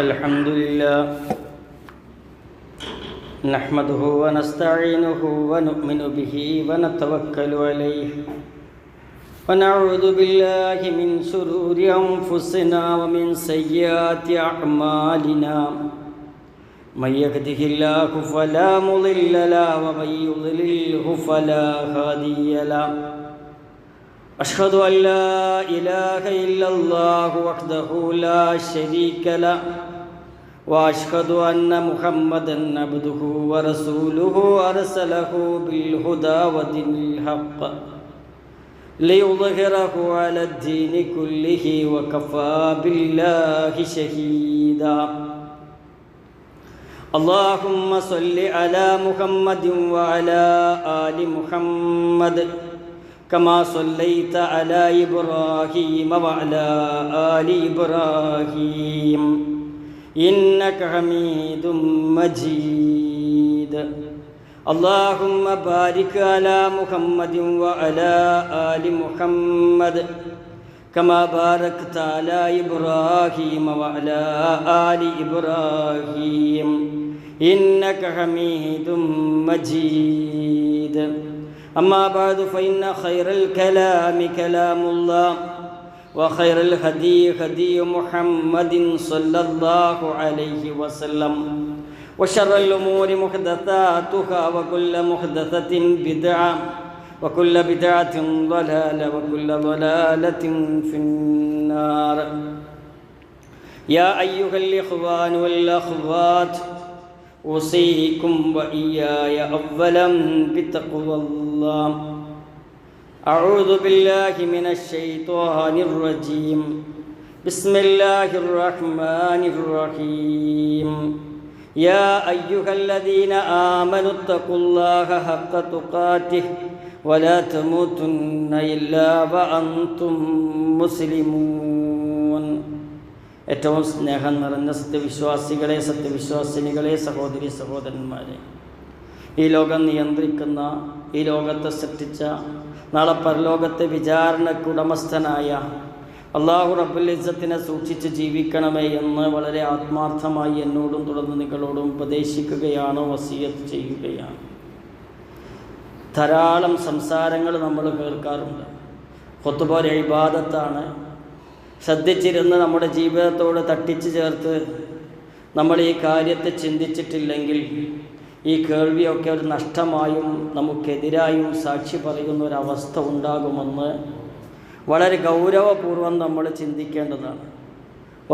الحمد لله نحمده ونستعينه ونؤمن به ونتوكل عليه ونعوذ بالله من شرور أنفسنا ومن سيئات أعمالنا من يهده الله فلا مضل له ومن يضلله فلا هادي له أشهد أن لا إله إلا الله وحده لا شريك له وأشهد أن محمدًا عبده ورسوله أرسله بالهدى ودين الحق ليظهره على الدين كله وكفى بالله شهيدا اللهم صل على محمد وعلى آل محمد كما صليت على إبراهيم وعلى آل إبراهيم إنك حميد مجيد اللهم بارك على محمد وعلى آل محمد كما باركت على إبراهيم وعلى آل إبراهيم إنك حميد مجيد أما بعد فإن خير الكلام كلام الله وخير الهدي هدي محمد صلى الله عليه وسلم وشر الأمور محدثاتها وكل محدثة بدعة وكل بدعة ضلالة وكل ضلالة في النار يا أيها الإخوان والأخوات أوصيكم وإياي أولا بتقوى الله أعوذ بالله من الشيطان الرجيم بسم الله الرحمن الرحيم يا أيها الذين آمنوا اتقوا الله حق تقاته ولا تموتن إلا وأنتم مسلمون ഏറ്റവും സ്നേഹം നിറഞ്ഞ സത്യവിശ്വാസികളെ, സത്യവിശ്വാസിനികളെ, സഹോദരി സഹോദരന്മാരെ, ഈ ലോകം നിയന്ത്രിക്കുന്ന, ഈ ലോകത്തെ സൃഷ്ടിച്ച, നാളെ പരലോകത്തെ വിചാരണയ്ക്ക് ഉടമസ്ഥനായ അല്ലാഹു റബ്ബുൽ ഇസ്സത്തിനെ സൂക്ഷിച്ച് ജീവിക്കണമേ എന്ന് വളരെ ആത്മാർത്ഥമായി എന്നോടും തുടർന്ന് നിങ്ങളോടും ഉപദേശിക്കുകയാണ്, വസിയത്ത് ചെയ്യുകയാണ്. ധാരാളം സംസാരങ്ങൾ നമ്മൾ കേൾക്കാറുണ്ട്. ഖുത്ബ ഒരു ഇബാദത്താണ്. ശ്രദ്ധിച്ചിരുന്ന് നമ്മുടെ ജീവിതത്തോട് തട്ടിച്ചു ചേർത്ത് നമ്മൾ ഈ കാര്യത്തെ ചിന്തിച്ചിട്ടില്ലെങ്കിൽ ഈ കേൾവിയൊക്കെ ഒരു നഷ്ടമായും നമുക്കെതിരായും സാക്ഷി പറയുന്ന ഒരവസ്ഥ ഉണ്ടാകുമെന്ന് വളരെ ഗൗരവപൂർവ്വം നമ്മൾ ചിന്തിക്കേണ്ടതാണ്.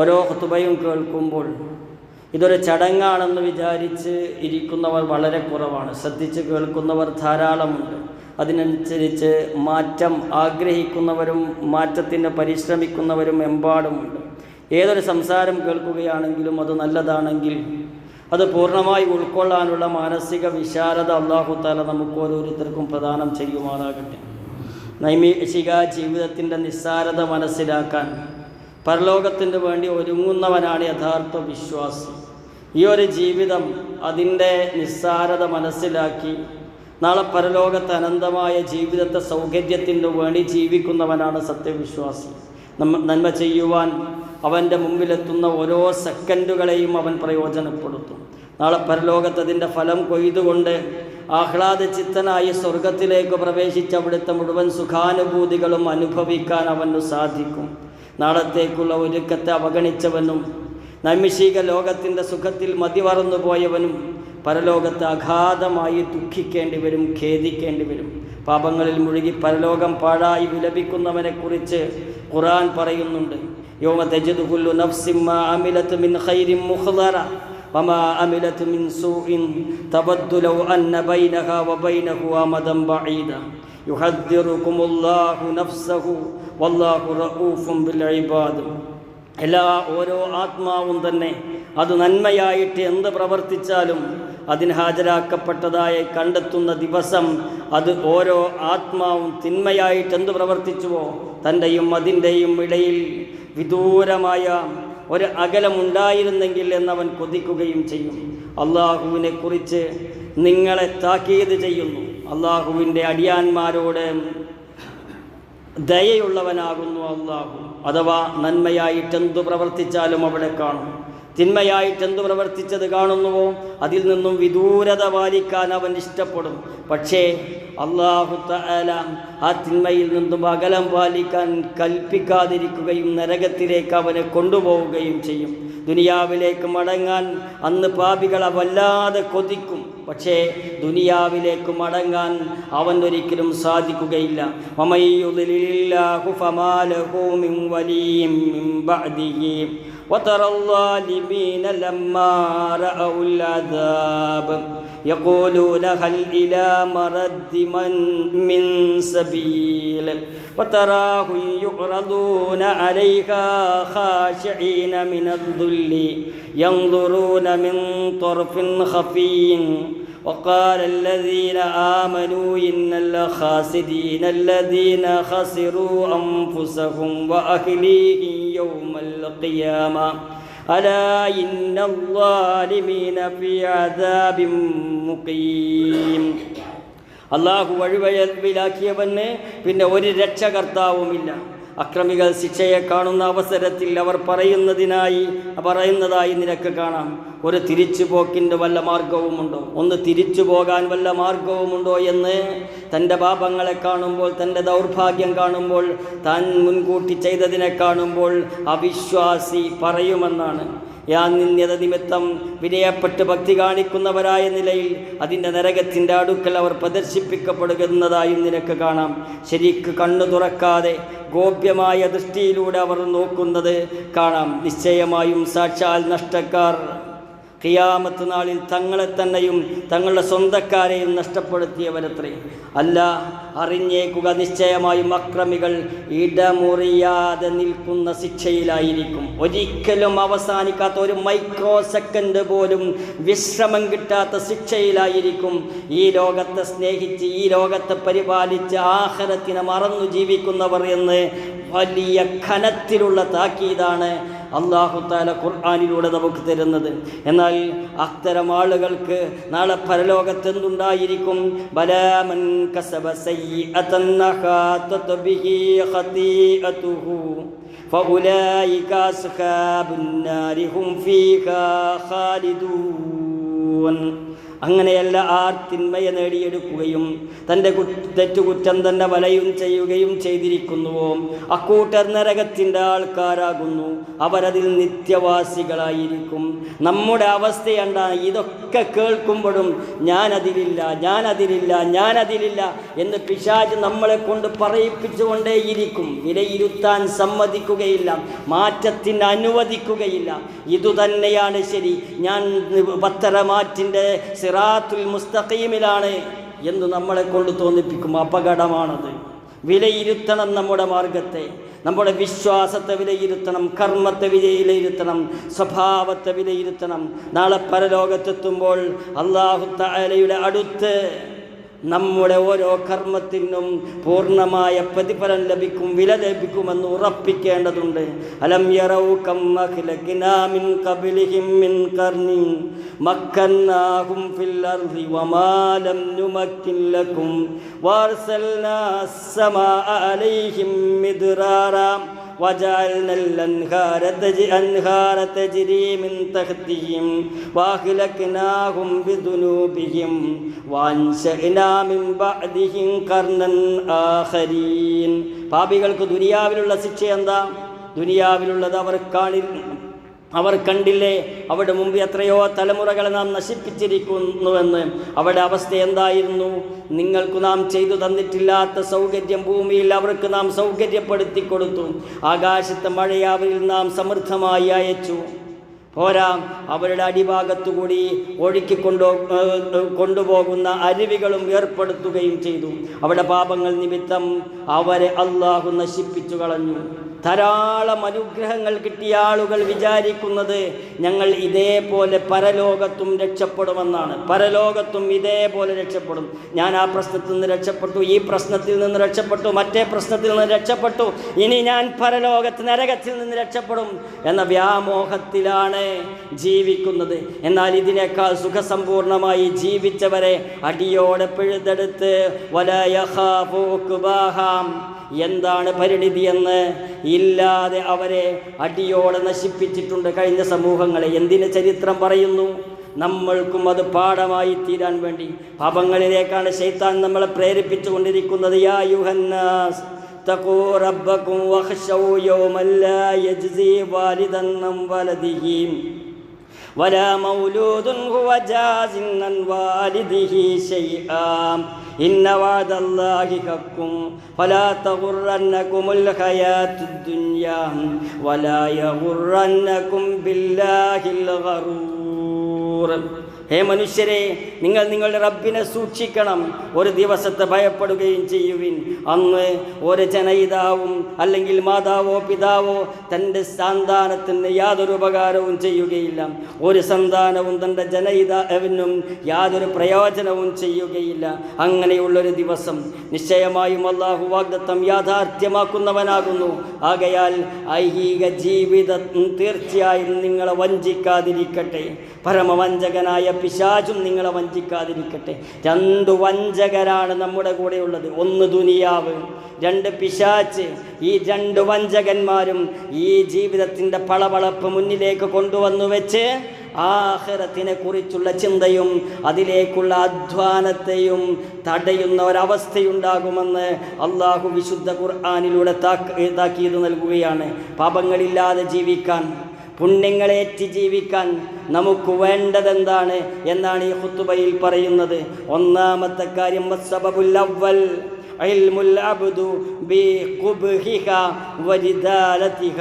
ഓരോ ഖുത്ബയും കേൾക്കുമ്പോൾ ഇതൊരു ചടങ്ങാണെന്ന് വിചാരിച്ച് ഇരിക്കുന്നവർ വളരെ കുറവാണ്. ശ്രദ്ധിച്ച് കേൾക്കുന്നവർ ധാരാളമുണ്ട്. അതിനനുസരിച്ച് മാറ്റം ആഗ്രഹിക്കുന്നവരും മാറ്റത്തിന് പരിശ്രമിക്കുന്നവരും എമ്പാടുമുണ്ട്. ഏതൊരു സംസാരം കേൾക്കുകയാണെങ്കിലും അത് നല്ലതാണെങ്കിൽ അത് പൂർണ്ണമായി ഉൾക്കൊള്ളാനുള്ള മാനസിക വിശാലത അല്ലാഹു തആല നമുക്ക് ഓരോരുത്തർക്കും പ്രദാനം ചെയ്യുമാറാകട്ടെ. നൈമിഷിക ജീവിതത്തിൻ്റെ നിസ്സാരത മനസ്സിലാക്കാൻ പരലോകത്തിന് വേണ്ടി ഒരുങ്ങുന്നവനാണ് യഥാർത്ഥ വിശ്വാസി. ഈ ഒരു ജീവിതം അതിൻ്റെ നിസ്സാരത മനസ്സിലാക്കി നാളെ പരലോകത്ത് അനന്തമായ ജീവിതത്തെ സൗകര്യത്തിന് വേണ്ടി ജീവിക്കുന്നവനാണ് സത്യവിശ്വാസി. നന്മ ചെയ്യുവാൻ അവൻ്റെ മുമ്പിലെത്തുന്ന ഓരോ സെക്കൻഡുകളെയും അവൻ പ്രയോജനപ്പെടുത്തും. നാളെ പരലോകത്ത് അതിൻ്റെ ഫലം കൊയ്തുകൊണ്ട് ആഹ്ലാദചിത്തനായി സ്വർഗത്തിലേക്ക് പ്രവേശിച്ച് അവിടുത്തെ മുഴുവൻ സുഖാനുഭൂതികളും അനുഭവിക്കാൻ അവന് സാധിക്കും. നാളത്തേക്കുള്ള ഒരുക്കത്തെ അവഗണിച്ചവനും നൈമിഷിക ലോകത്തിൻ്റെ സുഖത്തിൽ മതിമറന്നു പോയവനും പരലോകത്ത് അഗാധമായി ദുഃഖിക്കേണ്ടി വരും, ഖേദിക്കേണ്ടി വരും. പാപങ്ങളിൽ മുഴുകി പരലോകം പാഴായി വിലപിക്കുന്നവനെക്കുറിച്ച് ഖുർആൻ പറയുന്നുണ്ട്. യൗമ തജിദു കുല്ലു നഫ്സിൻ മാ അമിലത് മിൻ ഖൈരിൻ മുഖ്ദറ വമാ അമിലത് മിൻ സൂഇൻ തവദ്ദു ലൗ അന്ന ബൈനഹാ വബൈനഹു അമദൻ ബഈദ യുഹദ്ദിറുകുമുല്ലാഹു നഫ്സഹു വല്ലാഹു റഊഫുൻ ബിൽ ഇബാദ്. ഓരോ ആത്മാവും തന്നെ അത് നന്മയായിട്ട് എന്ത് പ്രവർത്തിച്ചാലും അതിന് ഹാജരാക്കപ്പെട്ടതായി കണ്ടെത്തുന്ന ദിവസം അത് ഓരോ ആത്മാവും തിന്മയായിട്ട് എന്ത് പ്രവർത്തിച്ചുവോ തൻ്റെയും അതിൻ്റെയും ഇടയിൽ വിദൂരമായ ഒരു അകലമുണ്ടായിരുന്നെങ്കിൽ എന്നവൻ കൊതിക്കുകയും ചെയ്യും. അള്ളാഹുവിനെ കുറിച്ച് നിങ്ങളെ താക്കീത് ചെയ്യുന്നു. അള്ളാഹുവിൻ്റെ അടിയാന്മാരോട് ദയയുള്ളവനാകുന്നു അള്ളാഹു. അഥവാ നന്മയായിട്ടെന്തു പ്രവർത്തിച്ചാലും അവിടെ കാണും. തിന്മയായിട്ടെന്തു പ്രവർത്തിച്ചത് കാണുന്നുവോ അതിൽ നിന്നും വിദൂരത പാലിക്കാൻ അവൻ ഇഷ്ടപ്പെടും. പക്ഷേ അല്ലാഹു തആല ആ തിന്മയിൽ നിന്നും അകലം പാലിക്കാൻ കൽപ്പിക്കാതിരിക്കുകയും നരകത്തിലേക്ക് അവനെ കൊണ്ടുപോവുകയും ചെയ്യും. ദുനിയാവിലേക്ക് മടങ്ങാൻ അന്ന് പാപികളെ വല്ലാതെ കൊതിക്കും. പക്ഷേ ദുനിയാവിലേക്ക് മടങ്ങാൻ അവൻ ഒരിക്കലും സാധിക്കുകയില്ല. വമയ്യുദ്ലിലില്ലാഹു ഫമാലഹു മിൻ വലിയ്യിൻ മിൻ ബഅദിഹി وترى الظالمين لما رأوا العذاب يقولون هل إلى مرد من سبيل وتراهم يعرضون عليها خاشعين من الذل ينظرون من طرف خفي وقال الذين آمنوا إن الخاسرين الذين خسروا أنفسهم وأهليهم يوم القيامة ألا إن الظالمين في عذاب مقيم. അള്ളാഹു വഴിവഴിവിലാക്കിയവന് പിന്നെ ഒരു രക്ഷകർത്താവുമില്ല. അക്രമികൾ ശിക്ഷയെ കാണുന്ന അവസരത്തിൽ അവർ പറയുന്നതായി നിനക്ക് കാണാം, ഒരു തിരിച്ചുപോക്കിൻ്റെ വല്ല മാർഗവുമുണ്ടോ, ഒന്ന് തിരിച്ചു പോകാൻ വല്ല മാർഗവുമുണ്ടോ എന്ന് തൻ്റെ പാപങ്ങളെ കാണുമ്പോൾ, തൻ്റെ ദൗർഭാഗ്യം കാണുമ്പോൾ, താൻ മുൻകൂട്ടി ചെയ്തതിനെ കാണുമ്പോൾ അവിശ്വാസി പറയുമെന്നാണ്. നിന്യത നിമിത്തം വിനയപ്പെട്ട് ഭക്തി കാണിക്കുന്നവരായ നിലയിൽ അതിൻ്റെ നരകത്തിൻ്റെ അടുക്കൽ അവർ പ്രദർശിപ്പിക്കപ്പെടുന്നതായും നിനക്ക് കാണാം. ശരിക്ക് കണ്ണു തുറക്കാതെ ഗോപ്യമായ ദൃഷ്ടിയിലൂടെ അവർ നോക്കുന്നത് കാണാം. നിശ്ചയമായും സാക്ഷാൽ നഷ്ടക്കാർ ഖിയാമത്ത് നാളിൽ തങ്ങളെ തന്നെയും തങ്ങളുടെ സ്വന്തക്കാരെയും നഷ്ടപ്പെടുത്തിയവരത്രേ. അല്ല, അറിഞ്ഞേക്കുക, നിശ്ചയമായും അക്രമികൾ ഇടമുറിയാതെ നിൽക്കുന്ന ശിക്ഷയിലായിരിക്കും. ഒരിക്കലും അവസാനിക്കാത്ത, ഒരു മൈക്രോ സെക്കൻഡ് പോലും വിശ്രമം കിട്ടാത്ത ശിക്ഷയിലായിരിക്കും. ഈ ലോകത്തെ സ്നേഹിച്ച്, ഈ ലോകത്തെ പരിപാലിച്ച് ആഖിറത്തിനെ മറന്നു ജീവിക്കുന്നവർ എന്ന് വലിയ ഖനത്തിലുള്ള താക്കീതാണ് അല്ലാഹു തആല ഖുർആനിലൂടെ നമുക്ക് തരുന്നത്. എന്നാൽ അത്തരം ആളുകൾക്ക് നാളെ പരലോകത്തെന്തുണ്ടായിരിക്കും? ബലാമൻ കസബ സയ്യിഅതൻ അഹാതത ബിഹി ഖതീഅതുഹു ഫഉലൈക അസ്ഹാബുൻ നാരി ഹും ഫീഹാ ഖാലിദൂൻ. അങ്ങനെയല്ല, ആർ തിന്മയെ നേടിയെടുക്കുകയും തൻ്റെ തെറ്റുകുറ്റം തന്നെ വലയും ചെയ്യുകയും ചെയ്തിരിക്കുന്നുവോ അക്കൂട്ടർ നരകത്തിൻ്റെ ആൾക്കാരാകുന്നു, അവരതിൽ നിത്യവാസികളായിരിക്കും. നമ്മുടെ അവസ്ഥയുണ്ടാണ്. ഇതൊക്കെ കേൾക്കുമ്പോഴും ഞാനതിലില്ല എന്ന് പിശാച് നമ്മളെ കൊണ്ട് പറയിപ്പിച്ചുകൊണ്ടേയിരിക്കും. വിലയിരുത്താൻ സമ്മതിക്കുകയില്ല, മാറ്റത്തിന് അനുവദിക്കുകയില്ല. ഇതുതന്നെയാണ് ശരി, ഞാൻ പത്തരമാറ്റിൻ്റെ സിറാത്തുൽ മുസ്തഖീമിലാണ് എന്ന് നമ്മളെ കൊണ്ട് തോന്നിപ്പിക്കും. അപകടമാണത്. വിലയിരുത്തണം നമ്മുടെ മാർഗത്തെ, നമ്മുടെ വിശ്വാസത്തെ വിലയിരുത്തണം, കർമ്മത്തെ വിലയിരുത്തണം, സ്വഭാവത്തെ വിലയിരുത്തണം. നാളെ പരലോകത്തെത്തുമ്പോൾ അല്ലാഹു തആലയുടെ അടുത്ത് നമ്മുടെ ഓരോ കർമ്മത്തിനും പൂർണ്ണമായ പ്രതിഫലം ലഭിക്കും, വില ലഭിക്കുമെന്ന് ഉറപ്പിക്കേണ്ടതുണ്ട്. അലം യറൗ കം അഖ്ലഖ്നാ മിൻ ഖബ്ലിഹിം മിൻ ഖർനിൻ മക്കന്നാഹും ഫിൽ അർളി വമാ ലം നുമക്കിൻ ലക്കും വഅർസൽനാ അസ്സമാഅ അലൈഹിം മിദ്റാറാ وجعلنا الأنهار تجري من تحتهم وأهلكناهم بذنوبهم وأنشأنا من بعدهم قرنا آخرين. പാപികൾക്ക് ദുനിയാവിലുള്ള ശിക്ഷ എന്താ? ദുനിയാവിലുള്ളത് അവർ കണ്ടില്ലേ? അവിടെ മുമ്പ് എത്രയോ തലമുറകളെ നാം നശിപ്പിച്ചിരിക്കുന്നുവെന്ന്. അവിടെ അവസ്ഥ എന്തായിരുന്നു? നിങ്ങൾക്ക് നാം ചെയ്തു തന്നിട്ടില്ലാത്ത സൗകര്യം ഭൂമിയിൽ അവർക്ക് നാം സൗകര്യപ്പെടുത്തി കൊടുത്തു. ആകാശത്തെ മഴയെ അവരിൽ നാം സമൃദ്ധമായി അയച്ചു. പോരാ, അവരുടെ അടിഭാഗത്തുകൂടി കൊണ്ടുപോകുന്ന അരുവികളും ഏർപ്പെടുത്തുകയും ചെയ്തു. അവിടെ പാപങ്ങൾ നിമിത്തം അവരെ അല്ലാഹു നശിപ്പിച്ചു കളഞ്ഞു. ധാരാളം അനുഗ്രഹങ്ങൾ കിട്ടിയ ആളുകൾ വിചാരിക്കുന്നത് ഞങ്ങൾ ഇതേപോലെ പരലോകത്തും രക്ഷപ്പെടുമെന്നാണ്. പരലോകത്തും ഇതേപോലെ രക്ഷപ്പെടും. ഞാൻ ആ പ്രശ്നത്തിൽ നിന്ന് രക്ഷപ്പെട്ടു, ഈ പ്രശ്നത്തിൽ നിന്ന് രക്ഷപ്പെട്ടു, മറ്റേ പ്രശ്നത്തിൽ നിന്ന് രക്ഷപ്പെട്ടു, ഇനി ഞാൻ പരലോകത്ത് നരകത്തിൽ നിന്ന് രക്ഷപ്പെടും എന്ന വ്യാമോഹത്തിലാണ് ജീവിക്കുന്നത്. എന്നാൽ ഇതിനേക്കാൾ സുഖസമ്പൂർണമായി ജീവിച്ചവരെ അടിയോടെ പിഴുതെടുത്ത് എന്താണ് പരിണിതിയെന്ന് ഇല്ലാതെ അവരെ അടിയോടെ നശിപ്പിച്ചിട്ടുണ്ട് കഴിഞ്ഞ സമൂഹങ്ങളെ. എന്തിന് ചരിത്രം പറയുന്നു? നമ്മൾക്കും അത് പാഠമായി തീരാൻ വേണ്ടി. പാപങ്ങളിലേക്കാണ് ശൈത്താൻ നമ്മളെ പ്രേരിപ്പിച്ചു കൊണ്ടിരിക്കുന്നത്. യാ യുഹന്നാസ് തഖൂ റബ്ബക്കും വഖ്ശൗ യൗമൻ ലാ യജ്സി വാലിദൻ അൻ വലദിഹി വലാ മൗലൂദുൻ ഹുവ ജാസിൻ അൻ വാലിദിഹി ശൈആ ഇന്ന വഅദല്ലാഹി ഹഖ്ഖുൻ ഫലാ തഗുറന്നകുമുൽ ഹയാത്തുദ് ദുനിയാ വലാ യഗുറന്നകും ബില്ലാഹിൽ ഗറൂർ. ഹേ മനുഷ്യരെ, നിങ്ങൾ നിങ്ങളുടെ റബ്ബിനെ സൂക്ഷിക്കണം, ഒരു ദിവസത്തെ ഭയപ്പെടുകയും ചെയ്യുവിൻ. അന്ന് ഒരു ജനയിതാവും അല്ലെങ്കിൽ മാതാവോ പിതാവോ തൻ്റെ സന്താനത്തിന് യാതൊരു ഉപകാരവും ചെയ്യുകയില്ല. ഒരു സന്താനവും തൻ്റെ ജനയിതാവിനും യാതൊരു പ്രയോജനവും ചെയ്യുകയില്ല. അങ്ങനെയുള്ളൊരു ദിവസം നിശ്ചയമായും അല്ലാഹു വാഗ്ദത്തം യാഥാർത്ഥ്യമാക്കുന്നവനാകുന്നു. ആകയാൽ ഐഹിക ജീവിതം തീർച്ചയായും നിങ്ങളെ വഞ്ചിക്കാതിരിക്കട്ടെ. പരമവഞ്ചകനായ പിശാചും നിങ്ങളെ വഞ്ചിക്കാതിരിക്കട്ടെ. 2 വഞ്ചകരാണ് നമ്മുടെ കൂടെയുള്ളത്. 1 ദുനിയാവ്, 2 പിശാച്ച്. ഈ 2 വഞ്ചകന്മാരും ഈ ജീവിതത്തിൻ്റെ പളവളപ്പ് മുന്നിലേക്ക് കൊണ്ടുവന്നു വെച്ച് ആഖിറത്തിനെ കുറിച്ചുള്ള ചിന്തയും അതിലേക്കുള്ള അധ്വാനത്തെയും തടയുന്ന ഒരവസ്ഥയുണ്ടാകുമെന്ന് അള്ളാഹു വിശുദ്ധ ഖുർആനിലൂടെ താക്കീത് നൽകുകയാണ്. പാപങ്ങളില്ലാതെ ജീവിക്കാൻ, പുണ്യങ്ങളേറ്റി ജീവിക്കാൻ നമുക്ക് വേണ്ടതെന്താണ് എന്നാണ് ഈ ഖുതുബയിൽ പറയുന്നത്. ഒന്നാമത്തെ കാര്യം വസ്സബബുൽ അവ്വൽ ഇൽമുൽ അബ്ദു ബിഖുബ്ഹിഹ വജിദാലതിഹ.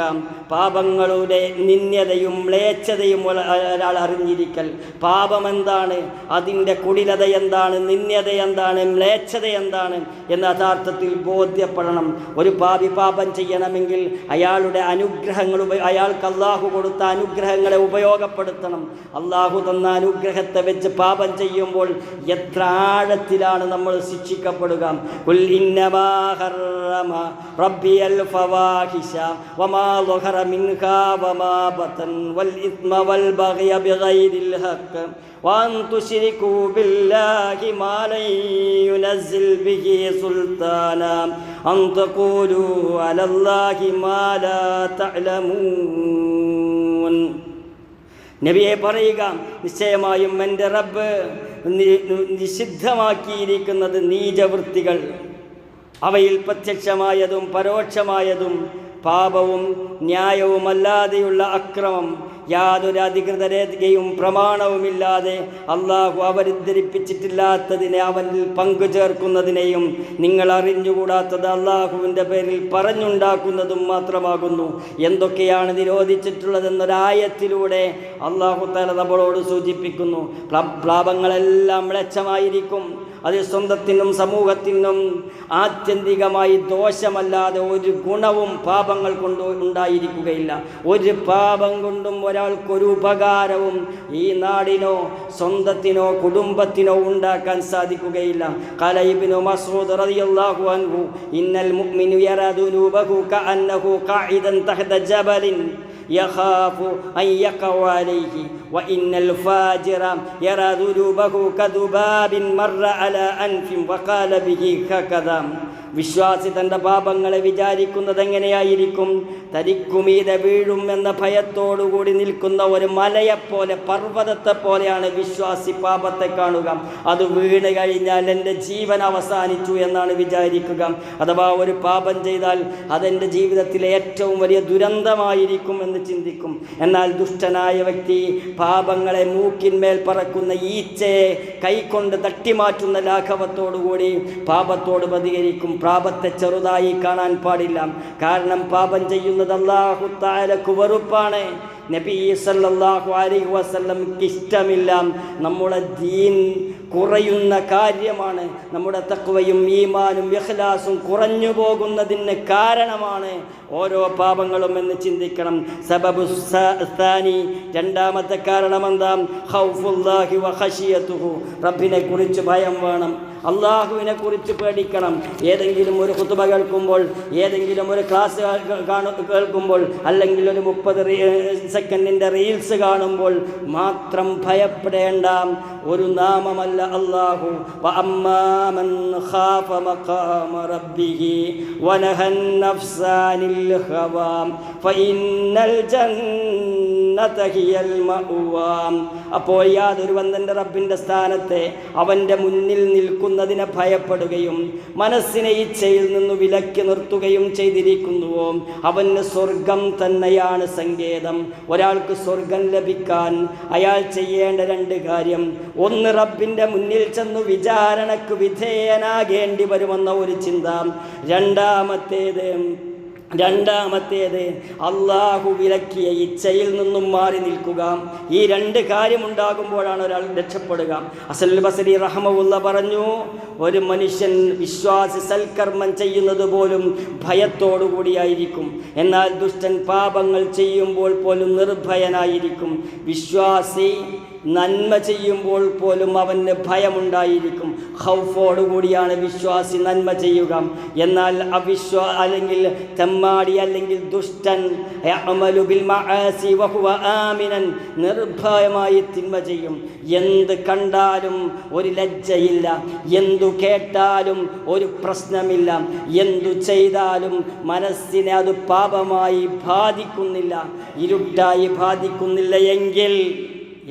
പാപങ്ങളുടെ നിന്ദ്യതയും മ്ലേച്ഛതയും ഒരാൾ അറിഞ്ഞിരിക്കൽ. പാപമെന്താണ്, അതിൻ്റെ കുടിലത എന്താണ്, നിന്ദ്യത എന്താണ്, മ്ലേച്ഛത എന്താണ് എന്ന യഥാർത്ഥത്തിൽ ബോധ്യപ്പെടണം. ഒരു പാപി പാപം ചെയ്യണമെങ്കിൽ അയാളുടെ അനുഗ്രഹങ്ങൾ അയാൾക്ക് അള്ളാഹു കൊടുത്ത അനുഗ്രഹങ്ങളെ ഉപയോഗപ്പെടുത്തണം. അള്ളാഹു തന്ന അനുഗ്രഹത്തെ വെച്ച് പാപം ചെയ്യുമ്പോൾ എത്ര ആഴത്തിലാണ് നമ്മൾ ശിക്ഷിക്കപ്പെടുക. ഖുൽ ഇന്നമാ ഹറമ റബ്ബിയൽ ഫവാഹിശ വമാ ളഹറ മിൻഹാ വമാ ബതൻ വൽ ഇത്മ വൽ ബഗ്യ ബിഗൈരിൽ ഹഖ് വഅൻ തുശ്രികൂ ബില്ലാഹി മാ ലൻ യുനസ്സിൽ ബിഹി സുൽത്താനാ അൻ തഖൂലൂ അലല്ലാഹി മാ ലാ തഅലമൂൻ. നബിയെ പറയുക, നിശ്ചയമായും എൻ്റെ റബ്ബ് നിഷിദ്ധമാക്കിയിരിക്കുന്നത് നീചവൃത്തികൾ, അവയിൽ പ്രത്യക്ഷമായതും പരോക്ഷമായതും പാപവും ന്യായവുമല്ലാതെയുള്ള അക്രമം, യാതൊരു അധികൃത രേഖയും പ്രമാണവുമില്ലാതെ അള്ളാഹു അവരുദ്ധരിപ്പിച്ചിട്ടില്ലാത്തതിനെ അവനിൽ പങ്കു ചേർക്കുന്നതിനെയും നിങ്ങൾ അറിഞ്ഞുകൂടാത്തത് അള്ളാഹുവിൻ്റെ പേരിൽ പറഞ്ഞുണ്ടാക്കുന്നതും മാത്രമാകുന്നു. എന്തൊക്കെയാണ് നിരോധിച്ചിട്ടുള്ളതെന്നൊരായത്തിലൂടെ അള്ളാഹു തആല നമ്മളോട് സൂചിപ്പിക്കുന്നു. പാപങ്ങളെല്ലാം മ്ലേച്ഛമായിരിക്കും. അത് സ്വന്തത്തിനും സമൂഹത്തിനും ആത്യന്തികമായി ദോഷമല്ലാതെ ഒരു ഗുണവും പാപങ്ങൾ കൊണ്ട് ഉണ്ടായിരിക്കുകയില്ല. ഒരു പാപം കൊണ്ടും ഒരാൾക്കൊരു ഉപകാരവും ഈ നാടിനോ സ്വന്തത്തിനോ കുടുംബത്തിനോ ഉണ്ടാക്കാൻ സാധിക്കുകയില്ല. ഖാല ഇബ്നു മസ്ഊദ് റളിയല്ലാഹു അൻഹു ഇന്നൽ മുഅ്മിനു യറാ ദുനൂബഹു കഅന്നഹു ഖാഇദൻ തഹത ജബലിൻ യഖാഫു അൻ യഖഅ അലൈഹി വഇന്നൽ ഫാജിറ യറാ ദുനൂബഹു കദുബാബിൻ മർറ അലാ അൻഫിൻ വഖാല ബിഹി ഹകദ. വിശ്വാസി തൻ്റെ പാപങ്ങളെ വിചാരിക്കുന്നത് എങ്ങനെയായിരിക്കും? തനിക്കുമീതെ വീഴും എന്ന ഭയത്തോടുകൂടി നിൽക്കുന്ന ഒരു മലയെപ്പോലെ, പർവ്വതത്തെ പോലെയാണ് വിശ്വാസി പാപത്തെ കാണുക. അത് വീണ് കഴിഞ്ഞാൽ എൻ്റെ ജീവൻ അവസാനിച്ചു എന്നാണ് വിചാരിക്കുക. അഥവാ ഒരു പാപം ചെയ്താൽ അതെൻ്റെ ജീവിതത്തിലെ ഏറ്റവും വലിയ ദുരന്തമായിരിക്കും എന്ന് ചിന്തിക്കും. എന്നാൽ ദുഷ്ടനായ വ്യക്തി പാപങ്ങളെ മൂക്കിന്മേൽ പറക്കുന്ന ഈച്ചയെ കൈകൊണ്ട് തട്ടിമാറ്റുന്ന ലാഘവത്തോടുകൂടി പാപത്തോട് പ്രതികരിക്കും. പാപത്തെ ചെറുതായി കാണാൻ പാടില്ല. കാരണം പാപം ചെയ്യുന്നത് അല്ലാഹു തആലക്ക് വെറുപ്പാണ്. നബി സല്ലല്ലാഹു അലൈഹി വസല്ലമക്ക് ഇഷ്ടമില്ല. നമ്മുടെ ദീൻ കുറയുന്ന കാര്യമാണ്. നമ്മുടെ തഖ്വയും ഈമാനും ഇഖ്ലാസും കുറഞ്ഞു പോകുന്നതിന് കാരണമാണ് ഓരോ പാപങ്ങളും എന്ന് ചിന്തിക്കണം. സബബു സാനി, രണ്ടാമത്തെ കാരണം എന്താ? ഖൗഫുല്ലാഹി വ ഖശിയതുഹു, റബ്ബിനെ കുറിച്ച് ഭയം വേണം, അള്ളാഹുവിനെ കുറിച്ച് പേടിക്കണം. ഏതെങ്കിലും ഒരു ഖുതുബ കേൾക്കുമ്പോൾ, ഏതെങ്കിലും ഒരു ക്ലാസ് കേൾക്കുമ്പോൾ, അല്ലെങ്കിൽ ഒരു 30 സെക്കൻഡിൻ്റെ റീൽസ് കാണുമ്പോൾ മാത്രം ഭയപ്പെടേണ്ട. ഒരു നാമമല്ല ഖാല അല്ലാഹു വഅമ്മാ മൻ ഖാഫ മഖാമ റബ്ബിഹി വനഹൻ നഫ്സ അനിൽ ഹവാ ഫഇന്നൽ ജന്നത ഹിയൽ മഅവാ. അപ്പോൾ യാതൊരുവൻ തൻ്റെ റബ്ബിൻ്റെ സ്ഥാനത്തെ അവൻ്റെ മുന്നിൽ നിൽക്കുന്നതിനെ ഭയപ്പെടുകയും മനസ്സിനെ ഇച്ഛയിൽ നിന്ന് വിലക്കി നിർത്തുകയും ചെയ്തിരിക്കുന്നുവോ അവന് സ്വർഗം തന്നെയാണ് സങ്കേതം. ഒരാൾക്ക് സ്വർഗം ലഭിക്കാൻ അയാൾ ചെയ്യേണ്ട 2 കാര്യം: ഒന്ന്, റബ്ബിൻ്റെ മുന്നിൽ ചെന്ന് വിചാരണക്ക് വിധേയനാകേണ്ടി വരുമെന്ന ഒരു ചിന്ത. രണ്ടാമത്തേത് അള്ളാഹു വിലക്കിയ ഇച്ഛയിൽ നിന്നും മാറി നിൽക്കുക. ഈ 2 കാര്യമുണ്ടാകുമ്പോഴാണ് ഒരാൾ രക്ഷപ്പെടുക. ഹസനുൽ ബസരി റഹ്മഹുല്ല പറഞ്ഞു, ഒരു മനുഷ്യൻ വിശ്വാസി സൽക്കർമ്മം ചെയ്യുന്നത് പോലും ഭയത്തോടുകൂടിയായിരിക്കും. എന്നാൽ ദുഷ്ടൻ പാപങ്ങൾ ചെയ്യുമ്പോൾ പോലും നിർഭയനായിരിക്കും. വിശ്വാസി നന്മ ചെയ്യുമ്പോൾ പോലും അവന് ഭയമുണ്ടായിരിക്കും. ഖൗഫോടുകൂടിയാണ് വിശ്വാസി നന്മ ചെയ്യുക. എന്നാൽ അല്ലെങ്കിൽ തെമ്മാടി അല്ലെങ്കിൽ ദുഷ്ടൻ യഅമലു ബിൽ മആസി വഹുവ ആമിനൻ, നിർഭയമായി തിന്മ ചെയ്യും. എന്ത് കണ്ടാലും ഒരു ലജ്ജയില്ല, എന്തു കേട്ടാലും ഒരു പ്രശ്നമില്ല, എന്തു ചെയ്താലും മനസ്സിനെ അത് പാപമായി ബാധിക്കുന്നില്ല, ഇരുട്ടായി ബാധിക്കുന്നില്ല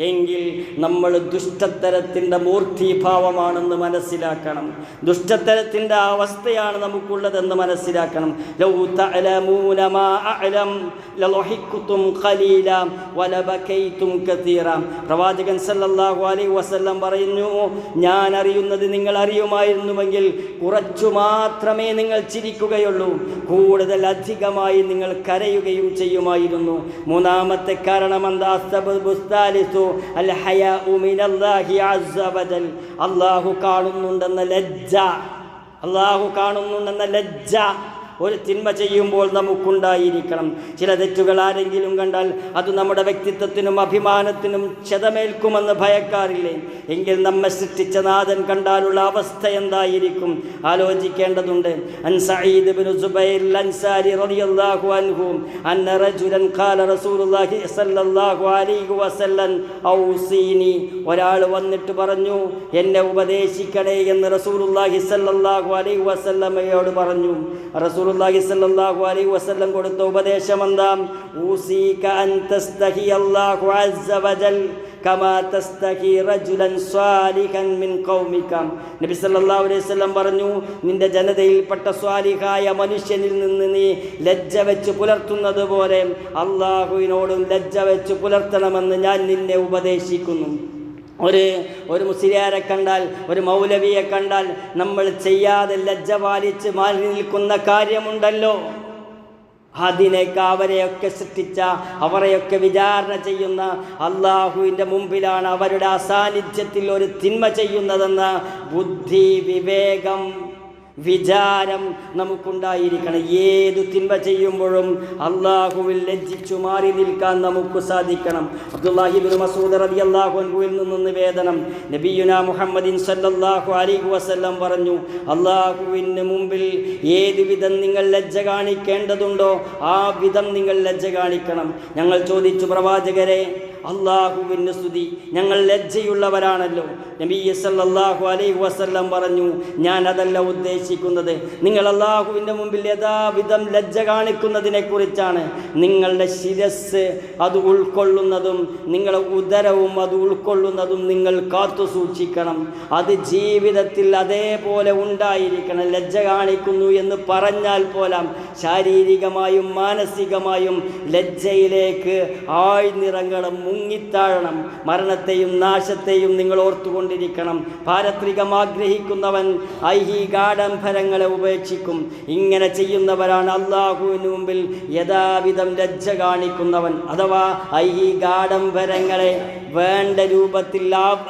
എങ്കിൽ നമ്മൾ ദുഷ്ടത്തരത്തിൻ്റെ മൂർത്തിഭാവമാണെന്ന് മനസ്സിലാക്കണം. ദുഷ്ടത്തരത്തിൻ്റെ അവസ്ഥയാണ് നമുക്കുള്ളതെന്ന് മനസ്സിലാക്കണം. ലൗ തഅലമൂന മാ അഅലം ലളഹിഖ്തും ഖലീല വലബകൈതും കതീറ. പ്രവാചകൻ സല്ലല്ലാഹു അലൈഹി വസല്ലം പറയുന്നു, ഞാൻ അറിയുന്നത് നിങ്ങൾ അറിയുമായിരുന്നുവെങ്കിൽ കുറച്ചു മാത്രമേ നിങ്ങൾ ചിരിക്കുകയുള്ളൂ, കൂടുതൽ അധികമായി നിങ്ങൾ കരയുകയും ചെയ്യുമായിരുന്നു. മൂന്നാമത്തെ കാരണം എന്താ? അസ്സബുസ്താലിസു അൽ ഹയാഉ മിനല്ലാഹി അസ്സ വജൽ. അല്ലാഹു കാണുന്നുണ്ടെന്ന ലജ്ജ ഒരു തിന്മ ചെയ്യുമ്പോൾ നമുക്കുണ്ടായിരിക്കണം. ചില തെറ്റുകൾ ആരെങ്കിലും കണ്ടാൽ അത് നമ്മുടെ വ്യക്തിത്വത്തിനും അഭിമാനത്തിനും ക്ഷതമേൽക്കുമെന്ന് ഭയക്കാറില്ലേ? എങ്കിൽ നമ്മെ സൃഷ്ടിച്ച നാഥൻ കണ്ടാലുള്ള അവസ്ഥ എന്തായിരിക്കും ആലോചിക്കേണ്ടതുണ്ട്. അൻ സഈദ് ഇബ്നു സുബൈർ അൻസാരി റളിയല്ലാഹു അൻഹു അന്ന റജുലൻ ഖാല റസൂലുള്ളാഹി സ്വല്ലല്ലാഹു അലൈഹി വസല്ലം ഔസീനി. ഒരാൾ വന്നിട്ട് പറഞ്ഞു, എന്നെ ഉപദേശിക്കണേ എന്ന് റസൂലുള്ളാഹി സ്വല്ലല്ലാഹു അലൈഹി വസല്ലമയോട് പറഞ്ഞു. റസൂലുള്ളാഹി സ്വല്ലല്ലാഹു അലൈഹി വസല്ലം കൊടുത്ത ഉപദേശം എന്താ? ഊസീക അൻ തസ്തഹി അല്ലാഹു അസ്സ വജൽ കമാ തസ്തഹി റജുലൻ സ്വാലിഹൻ മിൻ ഖൗമിക. നബി സല്ലല്ലാഹു അലൈഹി വസല്ലം പറഞ്ഞു, നിന്റെ ജനതയിൽപ്പെട്ട സ്വാലിഹായ മനുഷ്യനിൽ നിന്ന് നീ ലജ്ജ വെച്ച് പുലർത്തുന്നത് പോലെ അല്ലാഹുവിനോടും ലജ്ജ വെച്ച് പുലർത്തണമെന്ന് ഞാൻ നിന്നെ ഉപദേശിക്കുന്നു. ഒരു മുസ്ലിയാരെ കണ്ടാൽ, ഒരു മൗലവിയെ കണ്ടാൽ നമ്മൾ ചെയ്യാതെ ലജ്ജ പാലിച്ച് മാറി നിൽക്കുന്ന കാര്യമുണ്ടല്ലോ. അതിനേക്ക് അവരെയൊക്കെ സൃഷ്ടിച്ച, അവരെയൊക്കെ വിചാരണ ചെയ്യുന്ന അള്ളാഹുവിൻ്റെ മുമ്പിലാണ് അവരുടെ അസാന്നിധ്യത്തിൽ ഒരു തിന്മ ചെയ്യുന്നതെന്ന ബുദ്ധി, വിവേകം, വിചാരം നമുക്കുണ്ടായിരിക്കണം. ഏതു തിന്മ ചെയ്യുമ്പോഴും അള്ളാഹുവിൽ ലജ്ജിച്ചു മാറി നിൽക്കാൻ നമുക്ക് സാധിക്കണം. അബ്ദുല്ലാഹി ഇബ്നു മസ്ഊദ് റളിയല്ലാഹു അൻഹുവിൽ നിന്ന് നിവേദനം, നബിയുനാ മുഹമ്മദിൻ സല്ലല്ലാഹു അലൈഹി വസല്ലം പറഞ്ഞു, അള്ളാഹുവിന് മുമ്പിൽ ഏതു വിധം നിങ്ങൾ ലജ്ജ കാണിക്കേണ്ടതുണ്ടോ ആ വിധം നിങ്ങൾ ലജ്ജ കാണിക്കണം. ഞങ്ങൾ ചോദിച്ചു, പ്രവാചകരെ, അള്ളാഹുവിൻ്റെ സ്തുതി, ഞങ്ങൾ ലജ്ജയുള്ളവരാണല്ലോ. നബി സല്ലല്ലാഹു അലൈഹി വസല്ലം പറഞ്ഞു, ഞാൻ അതല്ല ഉദ്ദേശിക്കുന്നത്. നിങ്ങൾ അള്ളാഹുവിൻ്റെ മുമ്പിൽ യഥാവിധം ലജ്ജ കാണിക്കുന്നതിനെ കുറിച്ചാണ്. നിങ്ങളുടെ ശിരസ് അത് ഉൾക്കൊള്ളുന്നതും നിങ്ങളുടെ ഉദരവും അത് ഉൾക്കൊള്ളുന്നതും നിങ്ങൾ കാത്തു സൂക്ഷിക്കണം. അത് ജീവിതത്തിൽ അതേപോലെ ഉണ്ടായിരിക്കണം. ലജ്ജ കാണിക്കുന്നു എന്ന് പറഞ്ഞാൽ പോലും ശാരീരികമായും മാനസികമായും ലജ്ജയിലേക്ക് ആഴ്ന്നിറങ്ങണം, മുങ്ങിത്താഴണം. മരണത്തെയും നാശത്തെയും നിങ്ങൾ ഓർത്തുകൊണ്ടിരിക്കണം. പാരത്രികം ആഗ്രഹിക്കുന്നവൻ ഐഹികാഡംബരങ്ങളെ ഉപേക്ഷിക്കും. ഇങ്ങനെ ചെയ്യുന്നവരാണ് അള്ളാഹുവിന് മുമ്പിൽ യഥാവിധം ലജ്ജ കാണിക്കുന്നവൻ. അഥവാ ഐഹികാഡംബരങ്ങളെ വേണ്ട രൂപത്തിൽ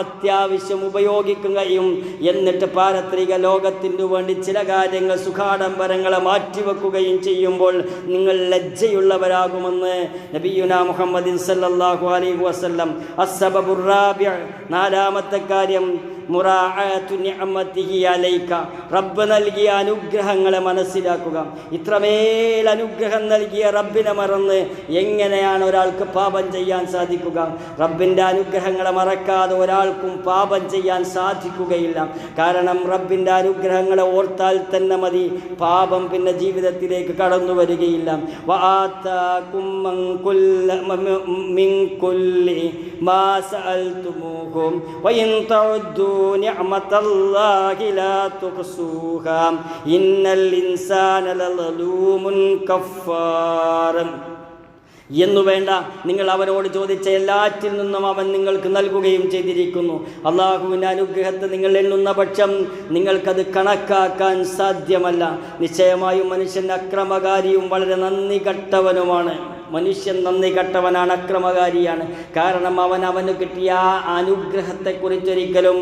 അത്യാവശ്യം ഉപയോഗിക്കുകയും എന്നിട്ട് പാരത്രിക ലോകത്തിനു വേണ്ടി ചില കാര്യങ്ങൾ, സുഖാഡംബരങ്ങളെ മാറ്റിവെക്കുകയും ചെയ്യുമ്പോൾ നിങ്ങൾ ലജ്ജയുള്ളവരാകുമെന്ന് നബിയുനാ മുഹമ്മദിൻ സല്ലല്ലാഹു അലൈഹി വസല്ലം. അസ്സബബുർ റാബിഅ, നാലാമത്തെ കാര്യം, മുറാഅതു നിഅമതിഹി അലൈക, റബ്ബ് നൽകിയ അനുഗ്രഹങ്ങളെ മനസ്സിലാക്കുക. ഇത്രമേൽ അനുഗ്രഹം നൽകിയ റബ്ബിനെ മറന്ന് എങ്ങനെയാണ് ഒരാൾക്ക് പാപം ചെയ്യാൻ സാധിക്കുക? റബ്ബിൻ്റെ അനുഗ്രഹങ്ങളെ മറക്കാതെ ഒരാൾക്കും പാപം ചെയ്യാൻ സാധിക്കുകയില്ല. കാരണം റബ്ബിൻ്റെ അനുഗ്രഹങ്ങളെ ഓർത്താൽ തന്നെ മതി, പാപം പിന്നെ ജീവിതത്തിലേക്ക് കടന്നു വരികയില്ല. വആതാകും മിൻ കുല്ലി മാ സഅൽതുമൂഹു വഇൻ തഉദ്ദൂ നിഅമതല്ലാഹി ലാ തുഹ്സൂഹാ ഇന്നൽ ഇൻസാന ലളൂമുൻ കഫ്ഫാർ എന്നു വേണ്ട, നിങ്ങൾ അവനോട് ചോദിച്ച എല്ലാറ്റിൽ നിന്നും അവൻ നിങ്ങൾക്ക് നൽകുകയും ചെയ്തിരിക്കുന്നു. അള്ളാഹുവിൻ്റെ അനുഗ്രഹത്തെ നിങ്ങൾ എണ്ണുന്ന പക്ഷം നിങ്ങൾക്കത് കണക്കാക്കാൻ സാധ്യമല്ല. നിശ്ചയമായും മനുഷ്യൻ അക്രമകാരിയും വളരെ നന്ദി കെട്ടവനുമാണ്. മനുഷ്യൻ നന്ദി കെട്ടവനാണ്, അക്രമകാരിയാണ്. കാരണം അവന് കിട്ടിയ ആ അനുഗ്രഹത്തെക്കുറിച്ചൊരിക്കലും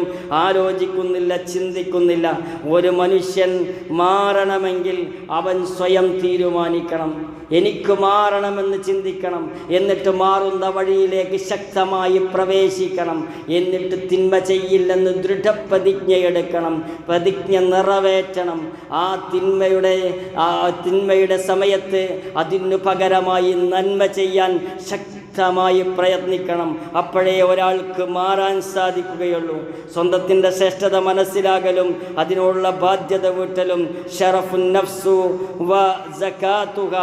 ആലോചിക്കുന്നില്ല, ചിന്തിക്കുന്നില്ല. ഒരു മനുഷ്യൻ മാറണമെങ്കിൽ അവൻ സ്വയം തീരുമാനിക്കണം, എനിക്ക് മാറണമെന്ന് ചിന്തിക്കണം. എന്നിട്ട് മാറുന്ന വഴിയിലേക്ക് ശക്തമായി പ്രവേശിക്കണം. എന്നിട്ട് തിന്മ ചെയ്യില്ലെന്ന് ദൃഢപ്രതിജ്ഞയെടുക്കണം, പ്രതിജ്ഞ നിറവേറ്റണം. ആ തിന്മയുടെ സമയത്ത് അതിനു പകരമായി നന്മ ചെയ്യാൻ ശക്തമായി പ്രയത്നിക്കണം. അപ്പോഴേ ഒരാൾക്ക് മാറാൻ സാധിക്കുകയുള്ളൂ. സ്വന്തത്തിൻ്റെ ശ്രേഷ്ഠത മനസ്സിലാകലും അതിനുള്ള ബാധ്യത വീട്ടലും ഷറഫുൻ നഫ്സു വ സകാതുഹ,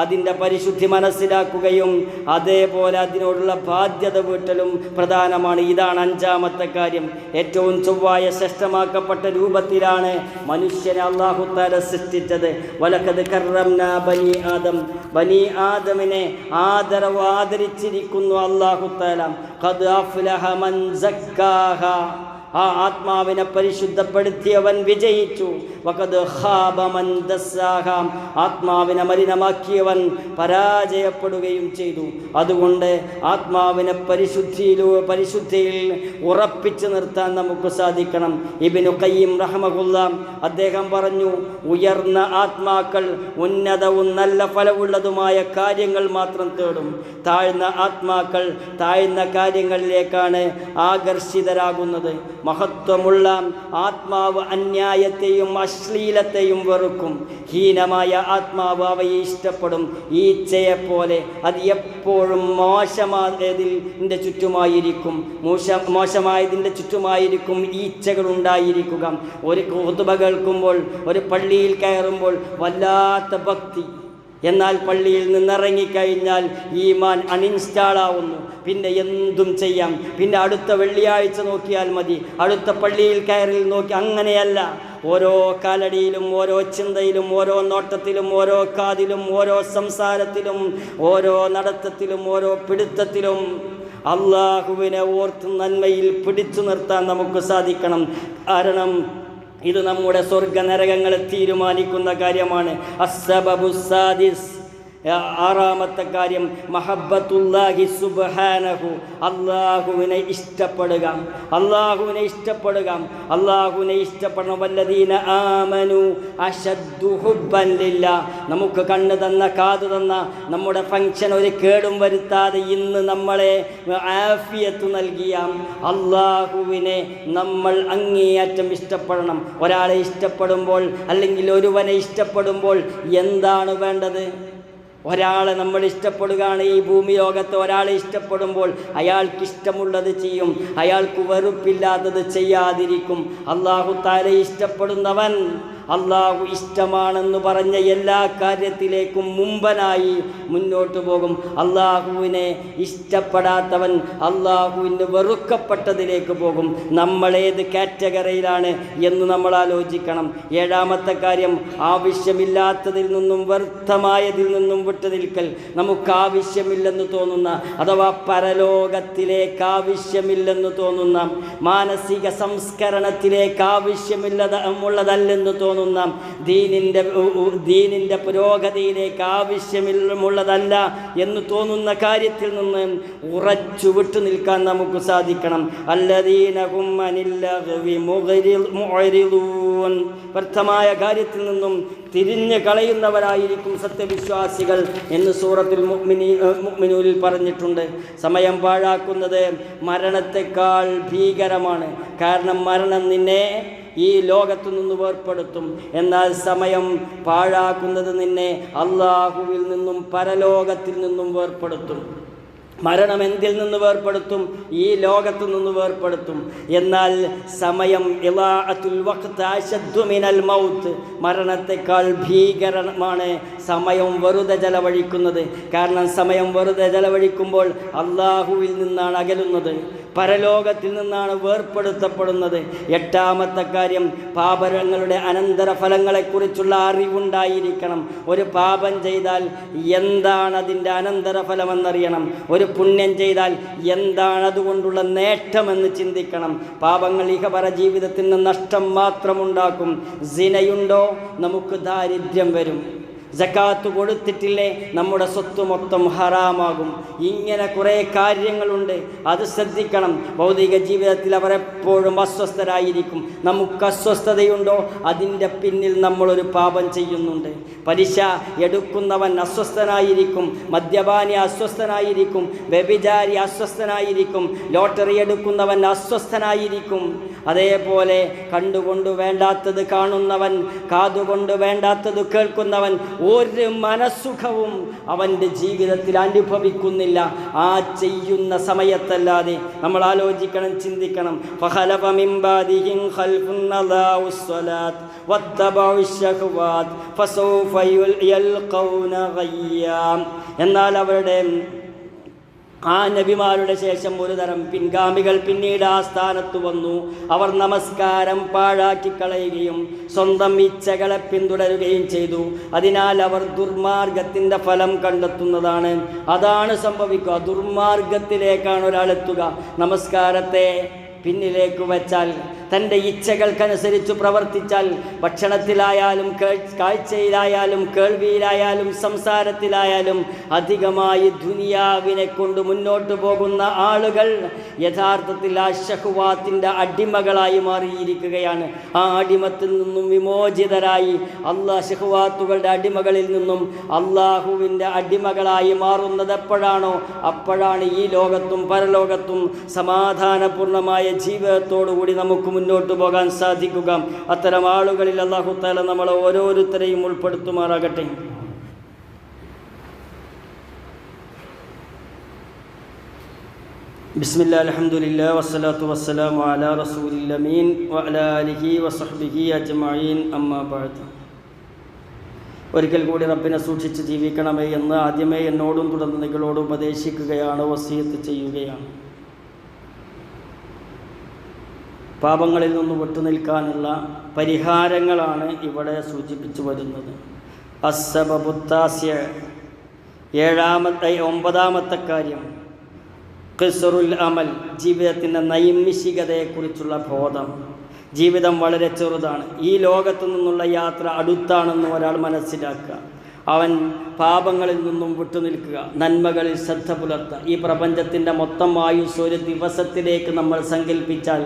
അതിൻ്റെ പരിശുദ്ധി മനസ്സിലാക്കുകയും അതേപോലെ അതിനോടുള്ള ബാധ്യത വീട്ടലും പ്രധാനമാണ്. ഇതാണ് അഞ്ചാമത്തെ കാര്യം. ഏറ്റവും ചൊവ്വായ ശ്രേഷ്ഠമാക്കപ്പെട്ട രൂപത്തിലാണ് മനുഷ്യനെ അല്ലാഹു തആല സൃഷ്ടിച്ചത്. വലഖദ് കറംനാ ബനി ആദം, ബനി ആദമിനെ ആദരിച്ചിരിക്കുന്നു അല്ലാഹു തആല. ഖദ് അഫ്ലഹ മൻ സക്കാഹ, ആ ആത്മാവിനെ പരിശുദ്ധപ്പെടുത്തിയവൻ വിജയിച്ചു. വഖദ് ഖാബ മൻ ദസ്സാഹ, ആത്മാവിനെ മലിനമാക്കിയവൻ പരാജയപ്പെടുകയും ചെയ്തു. അതുകൊണ്ട് ആത്മാവിനെ പരിശുദ്ധിയിൽ ഉറപ്പിച്ചു നിർത്താൻ നമുക്ക് സാധിക്കണം. ഇബ്നു ഖയ്യിം റഹ്മഹുല്ലാ അദ്ദേഹം പറഞ്ഞു, ഉയർന്ന ആത്മാക്കൾ ഉന്നതവും നല്ല ഫലമുള്ളതുമായ കാര്യങ്ങൾ മാത്രം തേടും. താഴ്ന്ന ആത്മാക്കൾ താഴ്ന്ന കാര്യങ്ങളിലേക്കാണ് ആകർഷിതരാകുന്നത്. മഹത്വമുള്ള ആത്മാവ് അന്യായത്തെയും അശ്ലീലത്തെയും വെറുക്കും. ഹീനമായ ആത്മാവ് അവയെ ഇഷ്ടപ്പെടും. ഈച്ചയെപ്പോലെ അത് എപ്പോഴും മോശമായതിൻ്റെ ചുറ്റുമായിരിക്കും. മോശമായതിൻ്റെ ചുറ്റുമായിരിക്കും ഈച്ചകൾ ഉണ്ടായിരിക്കുക. ഒരു ഖുതുബ കേൾക്കുമ്പോൾ, ഒരു പള്ളിയിൽ കയറുമ്പോൾ വല്ലാത്ത ഭക്തി, എന്നാൽ പള്ളിയിൽ നിന്നിറങ്ങിക്കഴിഞ്ഞാൽ ഈമാൻ അൺഇൻസ്റ്റാൾ ആവുന്നു. പിന്നെ എന്തും ചെയ്യാം, പിന്നെ അടുത്ത വെള്ളിയാഴ്ച നോക്കിയാൽ മതി, അടുത്ത പള്ളിയിൽ കയറി നോക്കി. അങ്ങനെയല്ല. ഓരോ കാലടിയിലും, ഓരോ ചിന്തയിലും, ഓരോ നോട്ടത്തിലും, ഓരോ കാതിലും, ഓരോ സംസാരത്തിലും, ഓരോ നടത്തത്തിലും, ഓരോ പിടുത്തത്തിലും അള്ളാഹുവിനെ ഓർത്ത് നന്മയിൽ പിടിച്ചു നിർത്താൻ നമുക്ക് സാധിക്കണം. കാരണം ഇത് നമ്മുടെ സ്വർഗ നരകങ്ങളെ തീരുമാനിക്കുന്ന കാര്യമാണ്. അസ്സബബു സാദിസ്, ആറാമത്തെ കാര്യം മഹബ്ബത്തുല്ലാഹി സുബ്ഹാനഹു, അല്ലാഹുവിനെ ഇഷ്ടപ്പെടുക. അല്ലാഹുവിനെ ഇഷ്ടപ്പെടുക, അല്ലാഹുവിനെ ഇഷ്ടപ്പെടണം. വല്ലദീന ആമനു അശദ്ദു ഹുബ്ബൻ ലില്ലാ, നമുക്ക് കണ്ണ് തന്ന, കാതു തന്ന, നമ്മുടെ ഫംഗ്ഷൻ ഒരു കേടും വരുത്താതെ ഇന്ന് നമ്മളെ ആഫിയത്ത് നൽകിയ അല്ലാഹുവിനെ നമ്മൾ അങ്ങേയറ്റം ഇഷ്ടപ്പെടണം. ഒരാളെ ഇഷ്ടപ്പെടുമ്പോൾ അല്ലെങ്കിൽ ഒരുവനെ ഇഷ്ടപ്പെടുമ്പോൾ എന്താണ് വേണ്ടത്? ഒരാളെ നമ്മൾ ഇഷ്ടപ്പെടുകയാണ്. ഈ ഭൂമി ലോകത്ത് ഒരാളെ ഇഷ്ടപ്പെടുമ്പോൾ അയാൾക്കിഷ്ടമുള്ളത് ചെയ്യും, അയാൾക്ക് വെറുപ്പില്ലാത്തത് ചെയ്യാതിരിക്കും. അല്ലാഹു തആല ഇഷ്ടപ്പെടുന്നവൻ അള്ളാഹു ഇഷ്ടമാണെന്ന് പറഞ്ഞ എല്ലാ കാര്യത്തിലേക്കും മുമ്പനായി മുന്നോട്ട് പോകും. അള്ളാഹുവിനെ ഇഷ്ടപ്പെടാത്തവൻ അള്ളാഹുവിന് വെറുക്കപ്പെട്ടതിലേക്ക് പോകും. നമ്മളേത് കാറ്റഗറിയിലാണ് എന്ന് നമ്മൾ ആലോചിക്കണം. ഏഴാമത്തെ കാര്യം ആവശ്യമില്ലാത്തതിൽ നിന്നും വ്യർത്ഥമായതിൽ നിന്നും വിട്ടുനിൽക്കൽ. നമുക്ക് ആവശ്യമില്ലെന്ന് തോന്നുന്ന, അഥവാ പരലോകത്തിലേക്ക് ആവശ്യമില്ലെന്ന് തോന്നുന്ന, മാനസിക സംസ്കരണത്തിലേക്ക് ആവശ്യമുള്ളതല്ലെന്ന് തോന്നുന്ന തോന്നുന്ന ദീനിൻ്റെ പുരോഗതിയിലേക്ക് ആവശ്യമുള്ളതല്ല എന്ന് തോന്നുന്ന കാര്യത്തിൽ നിന്ന് ഉറച്ചു വിട്ടു നിൽക്കാൻ നമുക്ക് സാധിക്കണം. അല്ലദീന ഹും അനിൽ ലഗ്വി മുഅ്രിദൂൻ, വ്യർത്ഥമായ കാര്യത്തിൽ നിന്നും തിരിഞ്ഞു കളയുന്നവരായിരിക്കും സത്യവിശ്വാസികൾ എന്ന് സൂറത്തുൽ മുഅ്മിനൂനിൽ പറഞ്ഞിട്ടുണ്ട്. സമയം പാഴാക്കുന്നത് മരണത്തെക്കാൾ ഭീകരമാണ്. കാരണം മരണം നിന്നെ ഈ ലോകത്തു നിന്ന് വേർപ്പെടുത്തും. എന്നാൽ സമയം പാഴാക്കുന്നത് നിന്നെ അള്ളാഹുവിൽ നിന്നും പരലോകത്തിൽ നിന്നും വേർപ്പെടുത്തും. മരണം എന്തിൽ നിന്ന് വേർപ്പെടുത്തും? ഈ ലോകത്തു നിന്ന് വേർപ്പെടുത്തും. എന്നാൽ സമയം ഇളാഅത്തുൽ വഖ്ത് അശദ്ദു മിനൽ മൗത്ത്, മരണത്തെക്കാൾ ഭീകരമാണ് സമയം വെറുതെ ചെലവഴിക്കുന്നത്. കാരണം സമയം വെറുതെ ചെലവഴിക്കുമ്പോൾ അള്ളാഹുവിൽ നിന്നാണ് അകലുന്നത്, പരലോകത്തിൽ നിന്നാണ് വേർപ്പെടുത്തപ്പെടുന്നത്. എട്ടാമത്തെ കാര്യം, പാപങ്ങളുടെ അനന്തരഫലങ്ങളെക്കുറിച്ചുള്ള അറിവുണ്ടായിരിക്കണം. ഒരു പാപം ചെയ്താൽ എന്താണ് അതിൻ്റെ അനന്തരഫലമെന്നറിയണം. ഒരു പുണ്യം ചെയ്താൽ എന്താണ് അതുകൊണ്ടുള്ള നേട്ടമെന്ന് ചിന്തിക്കണം. പാപങ്ങൾ ഇഹപര ജീവിതത്തിന് നഷ്ടം മാത്രമുണ്ടാക്കും. സിനയുണ്ടോ നമുക്ക് ദാരിദ്ര്യം വരും. സക്കാത്ത് കൊടുത്തിട്ടില്ലേ നമ്മുടെ സ്വത്ത് മൊത്തം ഹറാമാകും. ഇങ്ങനെ കുറേ കാര്യങ്ങളുണ്ട്, അത് ശ്രദ്ധിക്കണം. ഭൗതിക ജീവിതത്തിൽ അവർ എപ്പോഴും അസ്വസ്ഥരായിരിക്കും. നമുക്ക് അസ്വസ്ഥതയുണ്ടോ? അതിൻ്റെ പിന്നിൽ നമ്മളൊരു പാപം ചെയ്യുന്നുണ്ട്. പലിശ എടുക്കുന്നവൻ അസ്വസ്ഥനായിരിക്കും, മദ്യപാനി അസ്വസ്ഥനായിരിക്കും, വ്യഭിചാരി അസ്വസ്ഥനായിരിക്കും, ലോട്ടറി എടുക്കുന്നവൻ അസ്വസ്ഥനായിരിക്കും. അതേപോലെ കണ്ടുകൊണ്ട് വേണ്ടാത്തത് കാണുന്നവൻ, കാതുകൊണ്ട് വേണ്ടാത്തത് കേൾക്കുന്നവൻ ഒരു മനസ്സുഖവും അവൻ്റെ ജീവിതത്തിൽ അനുഭവിക്കുന്നില്ല. ആ ചെയ്യുന്ന സമയത്തല്ലാതെ നമ്മൾ ആലോചിക്കണം, ചിന്തിക്കണം. ഫഖലഫ മിൻ ബാദിഹിം ഖൽഫുൻ അദാഉസ്സലാത്ത് വത്തബഉശ് ശഹവാത്ത് ഫസൗഫ യൽഖൗന ഗയ്യാ. എന്നാൽ അവരുടെ ആ നബിമാരുടെ ശേഷം ഒരു തരം പിൻഗാമികൾ പിന്നീട് ആ സ്ഥാനത്ത് വന്നു. അവർ നമസ്കാരം പാഴാക്കി കളയുകയും സ്വന്തം ഇച്ഛകളെ പിന്തുടരുകയും ചെയ്തു. അതിനാൽ അവർ ദുർമാർഗത്തിൻ്റെ ഫലം കണ്ടെത്തുന്നതാണ്. അതാണ് സംഭവിക്കുക. ദുർമാർഗത്തിലേക്കാണ് ഒരാളെത്തുക. നമസ്കാരത്തെ പിന്നിലേക്ക് വച്ചാൽ, തൻ്റെ ഇച്ഛകൾക്കനുസരിച്ച് പ്രവർത്തിച്ചാൽ, ഭക്ഷണത്തിലായാലും കാഴ്ചയിലായാലും കേൾവിയിലായാലും സംസാരത്തിലായാലും അധികമായി ദുനിയാവിനെ കൊണ്ട് മുന്നോട്ട് പോകുന്ന ആളുകൾ യഥാർത്ഥത്തിൽ ആ ശഹ്വാത്തിൻ്റെ അടിമകളായി മാറിയിരിക്കുകയാണ്. ആ അടിമത്തിൽ നിന്നും വിമോചിതരായി ശഹ്വാത്തുകളുടെ അടിമകളിൽ നിന്നും അള്ളാഹുവിൻ്റെ അടിമകളായി മാറുന്നത് എപ്പോഴാണോ അപ്പോഴാണ് ഈ ലോകത്തും പരലോകത്തും സമാധാനപൂർണമായ ജീവിതത്തോടുകൂടി നമുക്ക് മുന്നോട്ട് പോകാൻ സാധിക്കുക. അത്തരം ആളുകളിൽ അല്ലാഹു തആല നമ്മളെ ഓരോരുത്തരെയും ഉൾപ്പെടുത്തുമാറാകട്ടെ. ബിസ്മില്ലാ അൽഹംദുലില്ലാ വസ്സലാത്തു വസ്സലാമു അലാ റസൂലിൽ അമീൻ വഅലാ ആലിഹി വസഹ്ബിഹി അജ്മഈൻ അമ്മാ ബഅദ്. ഒരിക്കൽ കൂടി റബ്ബിനെ സൂക്ഷിച്ച് ജീവിക്കണമേ എന്ന് ആദ്യമേ എന്നോടും തുടർന്ന് നിങ്ങളോട് ഉപദേശിക്കുകയാണ്, വസിയത്ത് ചെയ്യുകയാണ്. പാപങ്ങളിൽ നിന്ന് വിട്ടുനിൽക്കാനുള്ള പരിഹാരങ്ങളാണ് ഇവിടെ സൂചിപ്പിച്ചു വരുന്നത്. അസ്സബബുത്താസ്യ, ഒമ്പതാമത്തെ കാര്യം, ഖിസ്റുൽ അമൽ, ജീവിതത്തിൻ്റെ നൈമിഷികതയെക്കുറിച്ചുള്ള ബോധം. ജീവിതം വളരെ ചെറുതാണ്. ഈ ലോകത്തു നിന്നുള്ള യാത്ര അടുത്താണെന്ന് ഒരാൾ മനസ്സിലാക്കുക. അവൻ പാപങ്ങളിൽ നിന്നും വിട്ടുനിൽക്കുക, നന്മകളിൽ ശ്രദ്ധ പുലർത്തുക. ഈ പ്രപഞ്ചത്തിൻ്റെ മൊത്തം ആയുസ് ഒരു ദിവസത്തിലേക്ക് നമ്മൾ സങ്കല്പിച്ചാൽ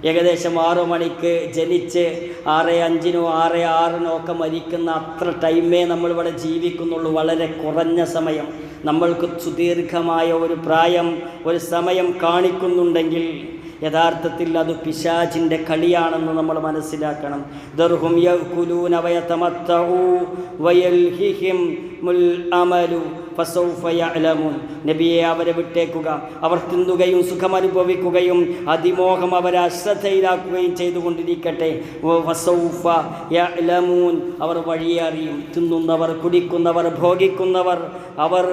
ഏകദേശം 6 മണിക്ക് ജനിച്ച് 6:05 6:06 ഒക്കെ മരിക്കുന്ന അത്ര ടൈമേ നമ്മളിവിടെ ജീവിക്കുന്നുള്ളൂ. വളരെ കുറഞ്ഞ സമയം. നമ്മൾക്ക് സുദീർഘമായ ഒരു പ്രായം, ഒരു സമയം കാണിക്കുന്നുണ്ടെങ്കിൽ യഥാർത്ഥത്തിൽ അത് പിശാചിൻ്റെ കളിയാണെന്ന് നമ്മൾ മനസ്സിലാക്കണം. ദർഹും യഅ്കുലൂന വയതമത്തഉ വയൽഹിഹിമുൽ അമലു ഫസൗഫ യഅലമൂൻ. നബിയെ, അവരെ വിട്ടേക്കുക. അവർ തിന്നുകയും സുഖമനുഭവിക്കുകയും അതിമോഹം അവരെ അശ്രദ്ധയിലാക്കുകയും ചെയ്തുകൊണ്ടിരിക്കട്ടെ. ഫസൗഫ യഅലമൂൻ, അവർ വഴിയെ അറിയും. തിന്നുന്നവർ, കുടിക്കുന്നവർ, ഭോഗിക്കുന്നവർ, അവർ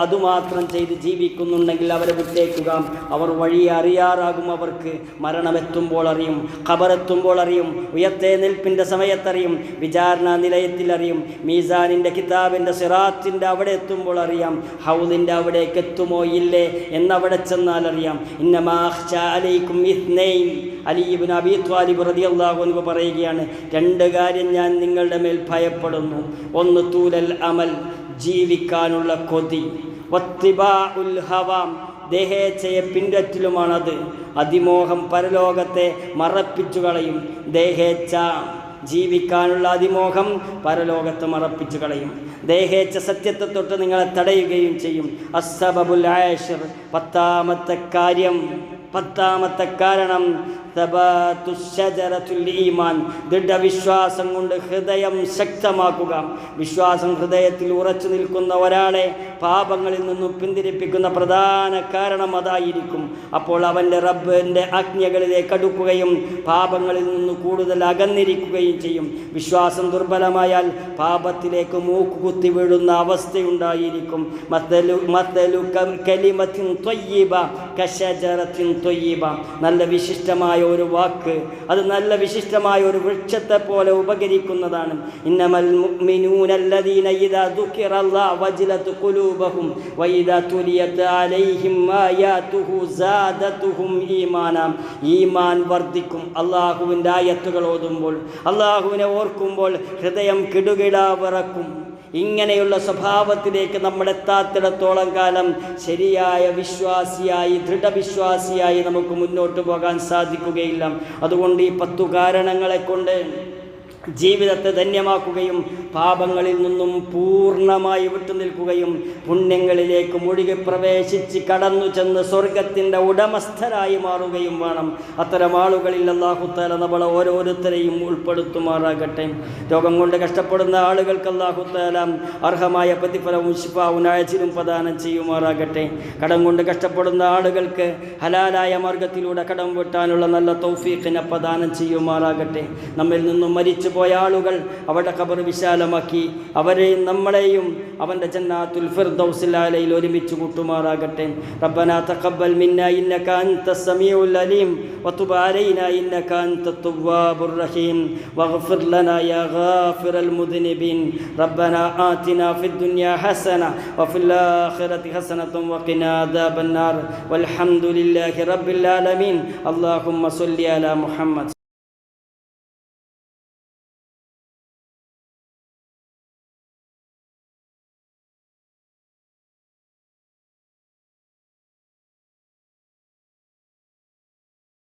അതുമാത്രം ചെയ്ത് ജീവിക്കുന്നുണ്ടെങ്കിൽ അവരെ വിട്ടേക്കുക. അവർ വഴിയെ അറിയാറാകും. അവർക്ക് മരണമെത്തുമ്പോൾ അറിയും, ഖബറെത്തുമ്പോൾ അറിയും, ഉയർത്തെഴുന്നേൽപ്പിൻ്റെ സമയത്തറിയും, വിചാരണ നിലയത്തിൽ അറിയും, മീസാനിൻ്റെ കിതാബിൻ്റെ സിറാത്തിൻ്റെ അവിടെ എത്തുമ്പോൾ എത്തുമ്പോൾ അറിയാം, ഹൗദിൻ്റെ അവിടേക്ക് എത്തുമോ ഇല്ലേ എന്നവിടെ ചെന്നാൽ അറിയാം. ഇന്നമാ അഖ്ശാ അലൈക്കും ഇത്നൈൻ, അലി ഇബ്നു അബീ ത്വാലിബ് റളിയല്ലാഹു അൻഹു പറയുകയാണ്, രണ്ട് കാര്യം ഞാൻ നിങ്ങളുടെ മേൽ ഭയപ്പെടുന്നു. ഒന്ന് തൂലൽ അമൽ, ജീവിക്കാനുള്ള കൊതി, വത്തിബാഉൽ ഹവാം, ദേഹേച്ഛയെ പിൻപറ്റലുമാണത്. അതിമോഹം പരലോകത്തെ മറപ്പിച്ചു കളയും. ദേഹേച്ഛ, ജീവിക്കാനുള്ള അതിമോഹം പരലോകത്തെ മറപ്പിച്ചു കളയും. ദേഹേച്ഛ സത്യത്തെ തൊട്ട് നിങ്ങളെ തടയുകയും ചെയ്യും. അസ്സബബുൽ ആശിർ, പത്താമത്തെ കാരണം ഈമാൻ, ദൃഢവിശ്വാസം കൊണ്ട് ഹൃദയം ശക്തമാക്കുക. വിശ്വാസം ഹൃദയത്തിൽ ഉറച്ചു നിൽക്കുന്ന ഒരാളെ പാപങ്ങളിൽ നിന്നും പിന്തിരിപ്പിക്കുന്ന പ്രധാന കാരണം അതായിരിക്കും. അപ്പോൾ അവൻ്റെ റബ്ബിൻ്റെ ആജ്ഞകളിലേക്ക് അടുക്കുകയും പാപങ്ങളിൽ നിന്ന് കൂടുതൽ അകന്നിരിക്കുകയും ചെയ്യും. വിശ്വാസം ദുർബലമായാൽ പാപത്തിലേക്ക് മൂക്കുകുത്തി വീഴുന്ന അവസ്ഥയുണ്ടായിരിക്കും. നല്ല വിശിഷ്ടമായ ഒരു വാക്ക്, അത് നല്ല വിശിഷ്ടമായ ഒരു വൃക്ഷത്തെ പോലെ ഉപകരിക്കുന്നതാണ്. ഇന്നമൽ മുഅ്മിനൂന അല്ലദീന ഇദാ ദുകിറല്ലാഹു വജിലത് ഖുലൂബുഹും വഇദാ തുലിയത് അലൈഹിം ആയാതുഹു സാദതുഹും ഈമാനാ. ഈമാൻ വർദ്ധിക്കും. അല്ലാഹുവിൻ്റെ ആയത്തുകൾ ഓതുമ്പോൾ, അല്ലാഹുവിനെ ഓർക്കുമ്പോൾ ഹൃദയം കിടുകിടാ വിറക്കും. ഇങ്ങനെയുള്ള സ്വഭാവത്തിലേക്ക് നമ്മളെത്താത്തിടത്തോളം കാലം ശരിയായ വിശ്വാസിയായി, ദൃഢവിശ്വാസിയായി നമുക്ക് മുന്നോട്ട് പോകാൻ സാധിക്കുകയില്ല. അതുകൊണ്ട് ഈ 10 കാരണങ്ങളെ കൊണ്ട് ജീവിതത്തെ ധന്യമാക്കുകയും പാപങ്ങളിൽ നിന്നും പൂർണ്ണമായി വിട്ടുനിൽക്കുകയും പുണ്യങ്ങളിലേക്ക് മുഴുകി പ്രവേശിച്ച് കടന്നു ചെന്ന് സ്വർഗത്തിൻ്റെ ഉടമസ്ഥരായി മാറുകയും വേണം. അത്തരം ആളുകളിൽ അല്ലാഹു തആല നമ്മളെ ഓരോരുത്തരെയും ഉൾപ്പെടുത്തുമാറാകട്ടെ. രോഗം കൊണ്ട് കഷ്ടപ്പെടുന്ന ആളുകൾക്ക് അല്ലാഹു തആല അർഹമായ പ്രതിഫലവും ശിഫാവും ആജിലും പ്രദാനം ചെയ്യുമാറാകട്ടെ. കടം കൊണ്ട് കഷ്ടപ്പെടുന്ന ആളുകൾക്ക് ഹലാലായ മാർഗത്തിലൂടെ കടം വീട്ടാനുള്ള നല്ല തൗഫീഖിനെ പ്രദാനം ചെയ്യുമാറാകട്ടെ. നമ്മിൽ നിന്നും മരിച്ചു പോയ ആളുകൾ അവരുടെ ഖബർ വിശാലമാക്കി അവരെയും നമ്മളെയും അവൻ്റെ ജന്നാത്തുൽ ഫിർദൗസിൽ അലയിൽ ഒരുമിച്ച് കൂട്ടുമാറാകട്ടെ. റബ്ബനാ തഖബ്ബൽ മിന്നാ ഇന്നക അൻതസ് സമീഉൽ അലീം വതുബ് അലൈനാ ഇന്നക അൻതത് തവ്വാബുർ റഹീം വഗ്ഫിർ ലനാ യാ ഗാഫിറൽ മുദ്നിബീൻ. റബ്ബനാ ആതിനാ ഫിദ് ദുനിയാ ഹസന വഫിൽ ആഖിറതി ഹസനതൻ വഖിനാ അദാബൻ നാർ വൽഹംദുലില്ലാഹി റബ്ബിൽ ആലമീൻ. അല്ലാഹുമ്മ സ്വല്ലി അലാ മുഹമ്മദ്.